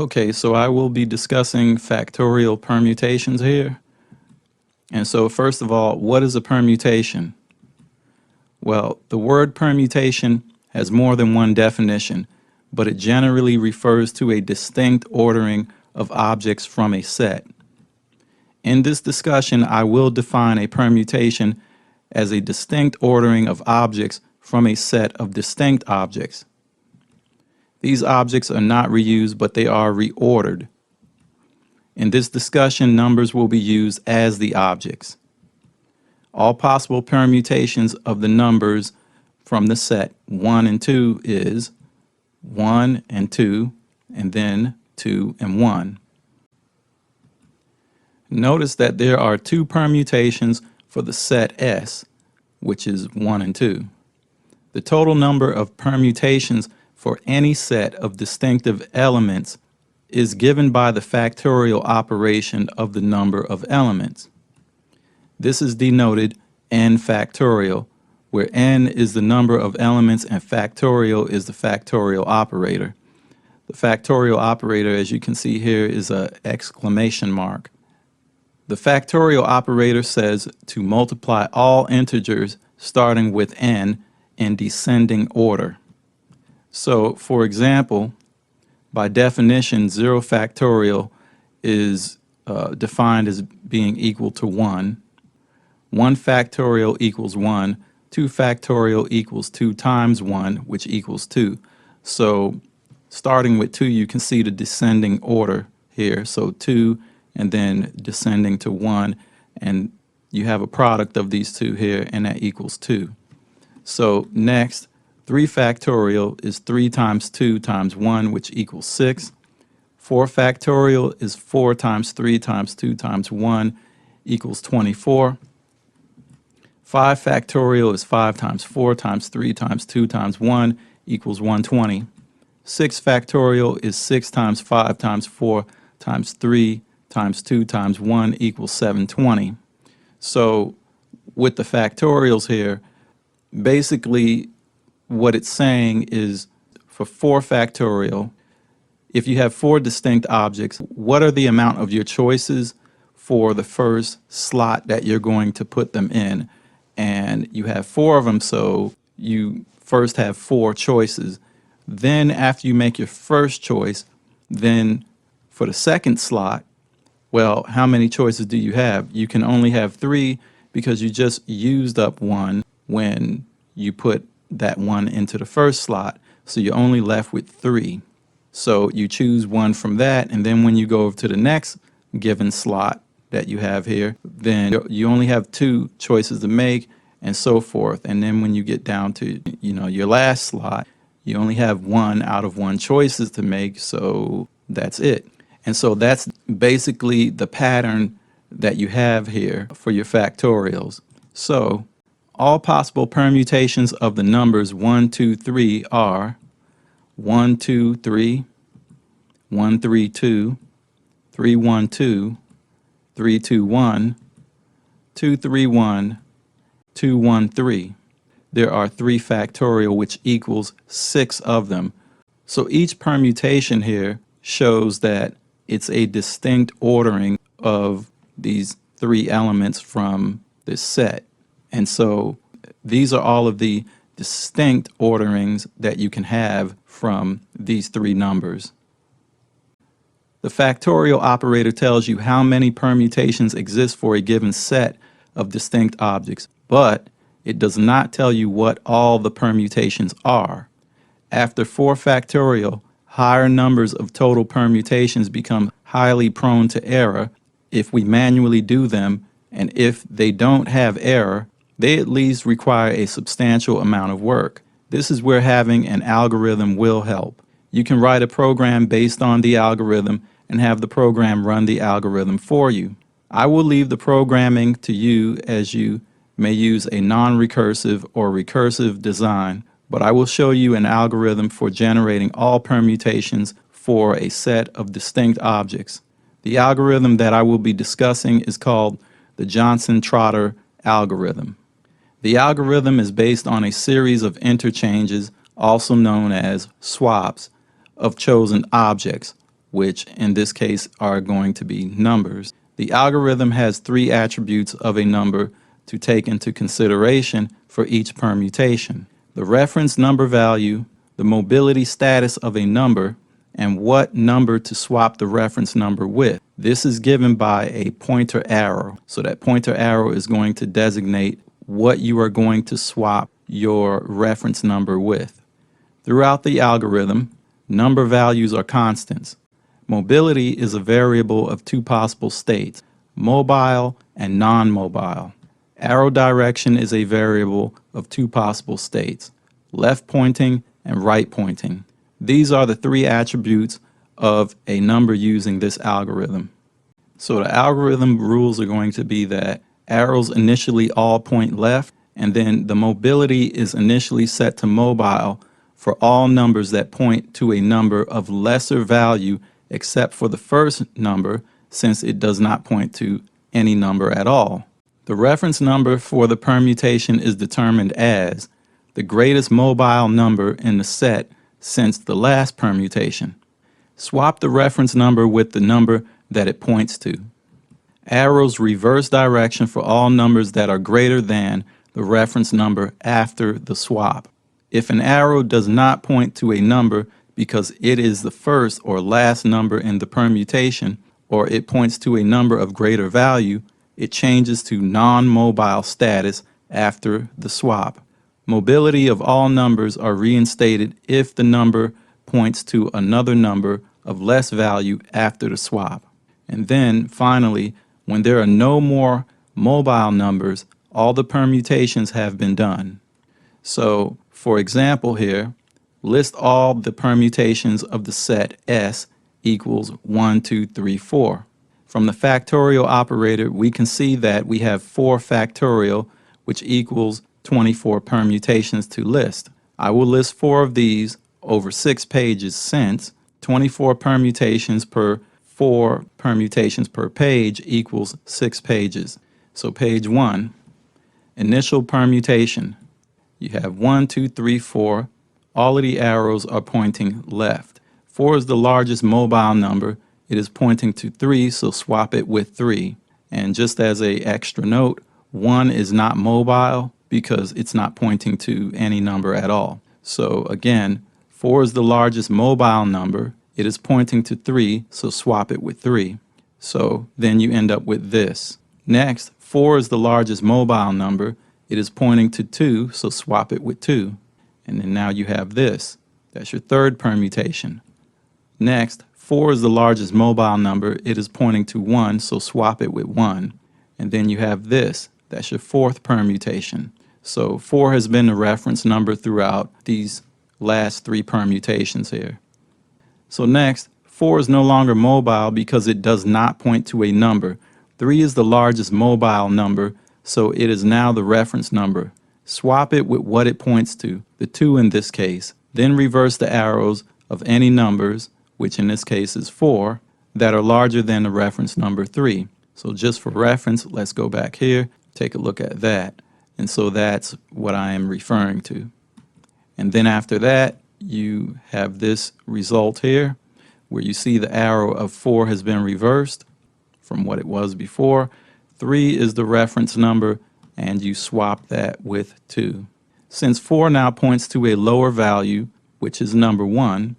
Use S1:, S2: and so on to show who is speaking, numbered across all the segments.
S1: Okay, so I will be discussing factorial permutations here. And so first of all, what is a permutation? Well, the word permutation has more than one definition, but it generally refers to a distinct ordering of objects from a set. In this discussion, I will define a permutation as a distinct ordering of objects from a set of distinct objects. These objects are not reused, but they are reordered. In this discussion, numbers will be used as the objects. All possible permutations of the numbers from the set 1 and 2 is 1 and 2, and then 2 and 1. Notice that there are two permutations for the set S, which is 1 and 2. The total number of permutations for any set of distinctive elements is given by the factorial operation of the number of elements. This is denoted n factorial, where n is the number of elements and factorial is the factorial operator. The factorial operator, as you can see here, is an exclamation mark. The factorial operator says to multiply all integers starting with n in descending order. So, for example, by definition, 0 factorial is defined as being equal to 1. 1 factorial equals 1. 2 factorial equals 2 times 1, which equals 2. So, starting with 2, you can see the descending order here. So, 2 and then descending to 1, and you have a product of these two here, and that equals 2. So, next, 3 factorial is 3 times 2 times 1, which equals 6. 4 factorial is 4 times 3 times 2 times 1 equals 24. 5 factorial is 5 times 4 times 3 times 2 times 1 equals 120. 6 factorial is 6 times 5 times 4 times 3 times 2 times 1 equals 720. So with the factorials here, basically what it's saying is for 4 factorial, if you have 4 distinct objects, what are the amount of your choices for the first slot that you're going to put them in? And you have 4 of them, so you first have 4 choices. Then after you make your first choice, then for the second slot, well, how many choices do you have? You can only have 3 because you just used up 1 when you put that 1 into the first slot, so you're only left with 3. So you choose 1 from that, and then when you go over to the next given slot that you have here, then you only have 2 choices to make, and so forth. And then when you get down to your last slot, you only have 1 out of 1 choices to make, so that's it. And so that's basically the pattern that you have here for your factorials. So all possible permutations of the numbers 1, 2, 3 are 1, 2, 3, 1, 3, 2, 3, 1, 2, 3, 2, 1, 2, 3, 1, 2, 1, 3. There are 3 factorial, which equals 6 of them. So each permutation here shows that it's a distinct ordering of these 3 elements from this set. And so these are all of the distinct orderings that you can have from these 3 numbers. The factorial operator tells you how many permutations exist for a given set of distinct objects, but it does not tell you what all the permutations are. After 4 factorial, higher numbers of total permutations become highly prone to error if we manually do them, and if they don't have error, they at least require a substantial amount of work. This is where having an algorithm will help. You can write a program based on the algorithm and have the program run the algorithm for you. I will leave the programming to you, as you may use a non-recursive or recursive design, but I will show you an algorithm for generating all permutations for a set of distinct objects. The algorithm that I will be discussing is called the Johnson Trotter Algorithm. The algorithm is based on a series of interchanges, also known as swaps, of chosen objects, which in this case are going to be numbers. The algorithm has three attributes of a number to take into consideration for each permutation: the reference number value, the mobility status of a number, and what number to swap the reference number with. This is given by a pointer arrow. So that pointer arrow is going to designate what you are going to swap your reference number with. Throughout the algorithm, number values are constants. Mobility is a variable of two possible states: mobile and non-mobile. Arrow direction is a variable of two possible states: left pointing and right pointing. These are the three attributes of a number using this algorithm. So the algorithm rules are going to be that arrows initially all point left, and then the mobility is initially set to mobile for all numbers that point to a number of lesser value except for the first number, since it does not point to any number at all. The reference number for the permutation is determined as the greatest mobile number in the set since the last permutation. Swap the reference number with the number that it points to. Arrows reverse direction for all numbers that are greater than the reference number after the swap. If an arrow does not point to a number because it is the first or last number in the permutation, or it points to a number of greater value, it changes to non-mobile status after the swap. Mobility of all numbers are reinstated if the number points to another number of less value after the swap. And then finally, when there are no more mobile numbers, all the permutations have been done. So for example here, list all the permutations of the set S equals 1, 2, 3, 4. From the factorial operator, we can see that we have 4 factorial, which equals 24 permutations to list. I will list 4 of these over 6 pages, since 24 permutations per 4 permutations per page equals 6 pages. So page 1, initial permutation. You have 1, 2, 3, 4. All of the arrows are pointing left. 4 is the largest mobile number. It is pointing to 3, so swap it with 3. And just as an extra note, 1 is not mobile because it's not pointing to any number at all. So again, 4 is the largest mobile number. It is pointing to 3, so swap it with 3. So then you end up with this. Next, 4 is the largest mobile number. It is pointing to 2, so swap it with 2. And then now you have this. That's your third permutation. Next, 4 is the largest mobile number. It is pointing to 1, so swap it with 1. And then you have this. That's your fourth permutation. So 4 has been the reference number throughout these last 3 permutations here. So next, 4 is no longer mobile because it does not point to a number. 3 is the largest mobile number, so it is now the reference number. Swap it with what it points to, the 2 in this case. Then reverse the arrows of any numbers, which in this case is 4, that are larger than the reference number 3. So just for reference, let's go back here, take a look at that. And so that's what I am referring to. And then after that, you have this result here, where you see the arrow of 4 has been reversed from what it was before. 3 is the reference number, and you swap that with 2. Since 4 now points to a lower value, which is number 1,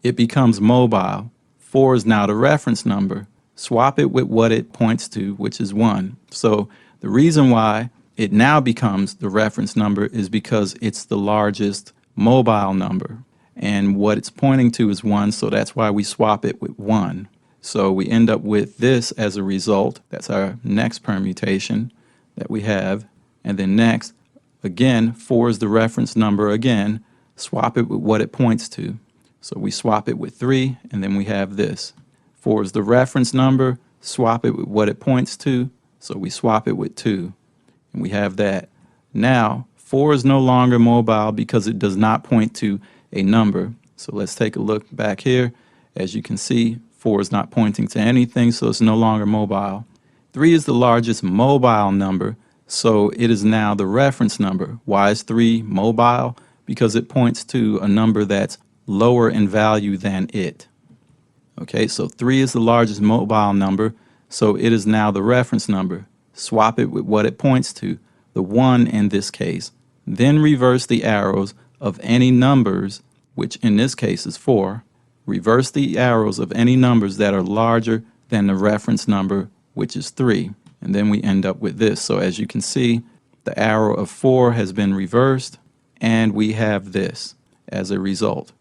S1: it becomes mobile. 4 is now the reference number. Swap it with what it points to, which is 1. So the reason why it now becomes the reference number is because it's the largest mobile number. And what it's pointing to is 1, so that's why we swap it with 1. So we end up with this as a result. That's our next permutation that we have. And then next, again, 4 is the reference number again. Swap it with what it points to. So we swap it with 3, and then we have this. 4 is the reference number. Swap it with what it points to. So we swap it with 2. And we have that. Now, 4 is no longer mobile because it does not point to a number. So let's take a look back here. As you can see, 4 is not pointing to anything, so it's no longer mobile. 3 is the largest mobile number, so it is now the reference number. Why is 3 mobile? Because it points to a number that's lower in value than it. Okay, so 3 is the largest mobile number, so it is now the reference number. Swap it with what it points to, the 1 in this case. Then reverse the arrows of any numbers, which in this case is 4. Reverse the arrows of any numbers that are larger than the reference number, which is 3. And then we end up with this. So as you can see, the arrow of 4 has been reversed, and we have this as a result.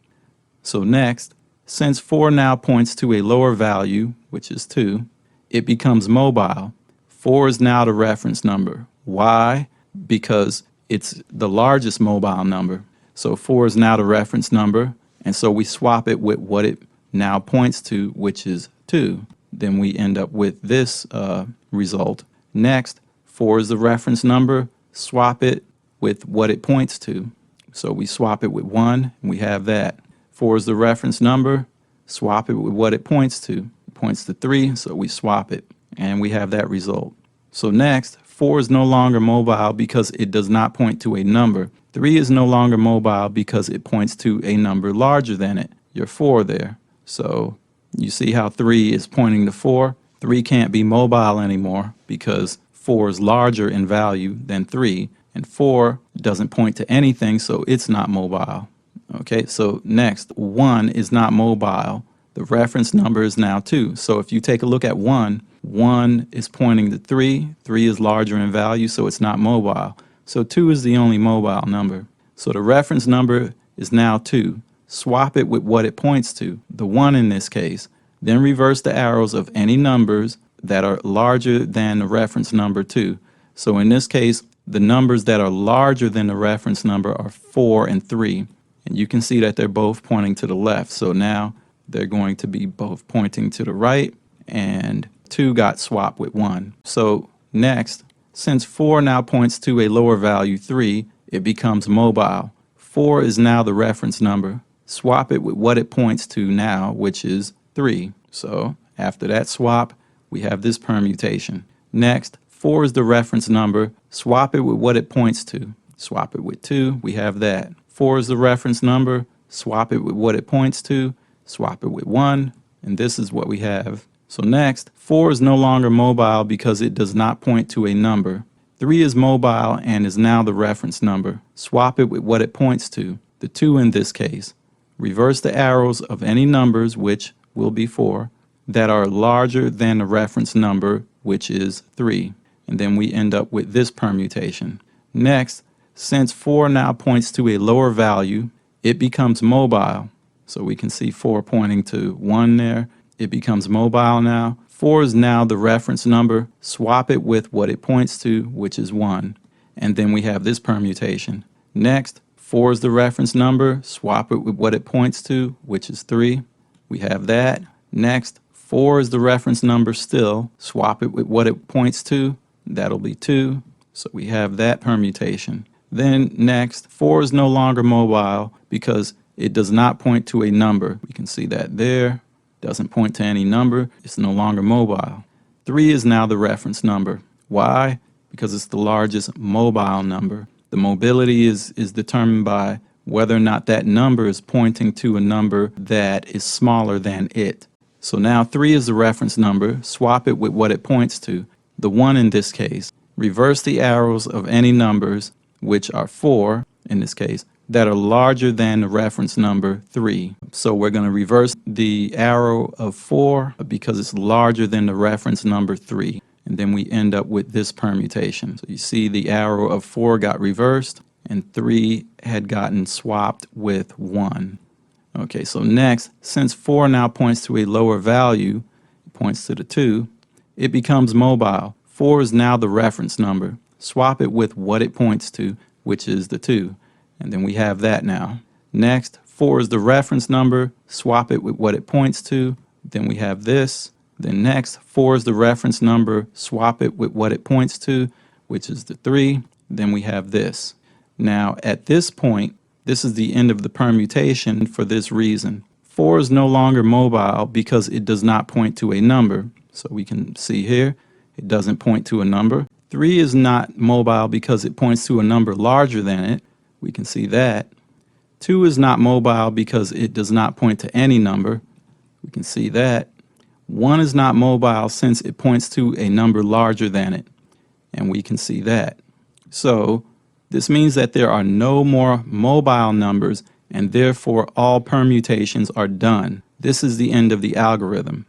S1: So next, since 4 now points to a lower value, which is 2, it becomes mobile. 4 is now the reference number. Why? Because it's the largest mobile number. So 4 is now the reference number, and so we swap it with what it now points to, which is 2. Then we end up with this result. Next, 4 is the reference number. Swap it with what it points to. So we swap it with 1, and we have that. 4 is the reference number. Swap it with what it points to. It points to 3, so we swap it, and we have that result. So next, 4 is no longer mobile because it does not point to a number. 3 is no longer mobile because it points to a number larger than it. Your 4 there. So you see how 3 is pointing to 4? 3 can't be mobile anymore because 4 is larger in value than 3, and 4 doesn't point to anything, so it's not mobile. Okay, so next, 1 is not mobile. The reference number is now 2. So if you take a look at 1, 1 is pointing to 3. 3 is larger in value, so it's not mobile. So 2 is the only mobile number. So the reference number is now 2. Swap it with what it points to, the 1 in this case. Then reverse the arrows of any numbers that are larger than the reference number 2. So in this case, the numbers that are larger than the reference number are 4 and 3. And you can see that they're both pointing to the left. So now they're going to be both pointing to the right, and 2 got swapped with 1. So next, since 4 now points to a lower value 3, it becomes mobile. 4 is now the reference number. Swap it with what it points to now, which is 3. So after that swap, we have this permutation. Next, 4 is the reference number. Swap it with what it points to. Swap it with 2, we have that. 4 is the reference number. Swap it with what it points to. Swap it with 1, and this is what we have. So next, 4 is no longer mobile because it does not point to a number. 3 is mobile and is now the reference number. Swap it with what it points to, the 2 in this case. Reverse the arrows of any numbers, which will be 4, that are larger than the reference number, which is 3. And then we end up with this permutation. Next, since 4 now points to a lower value, it becomes mobile. So we can see 4 pointing to 1 there. It becomes mobile now. 4 is now the reference number. Swap it with what it points to, which is 1. And then we have this permutation. Next, 4 is the reference number. Swap it with what it points to, which is 3. We have that. Next, 4 is the reference number still. Swap it with what it points to. That'll be 2. So we have that permutation. Then next, 4 is no longer mobile because it does not point to a number. We can see that there. Doesn't point to any number. It's no longer mobile. 3 is now the reference number. Why? Because it's the largest mobile number. The mobility is determined by whether or not that number is pointing to a number that is smaller than it. So now 3 is the reference number. Swap it with what it points to, the 1 in this case. Reverse the arrows of any numbers, which are 4 in this case, that are larger than the reference number 3. So we're going to reverse the arrow of 4 because it's larger than the reference number 3. And then we end up with this permutation. So you see the arrow of 4 got reversed and 3 had gotten swapped with 1. Okay, so next, since 4 now points to a lower value, it points to the 2, it becomes mobile. 4 is now the reference number. Swap it with what it points to, which is the 2. And then we have that now. Next, 4 is the reference number. Swap it with what it points to. Then we have this. Then next, 4 is the reference number. Swap it with what it points to, which is the 3. Then we have this. Now, at this point, this is the end of the permutation for this reason. 4 is no longer mobile because it does not point to a number. So we can see here, it doesn't point to a number. 3 is not mobile because it points to a number larger than it. We can see that. 2 is not mobile because it does not point to any number. We can see that. 1 is not mobile since it points to a number larger than it, and we can see that. So this means that there are no more mobile numbers, and therefore all permutations are done. This is the end of the algorithm.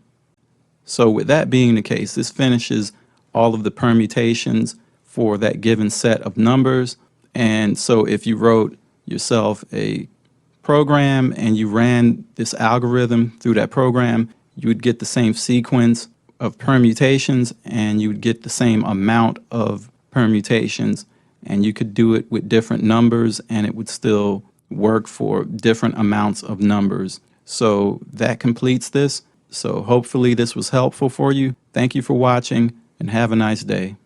S1: So with that being the case, this finishes all of the permutations for that given set of numbers. And so if you wrote yourself a program and you ran this algorithm through that program, you would get the same sequence of permutations and you would get the same amount of permutations, and you could do it with different numbers and it would still work for different amounts of numbers. So that completes this. So hopefully this was helpful for you. Thank you for watching and have a nice day.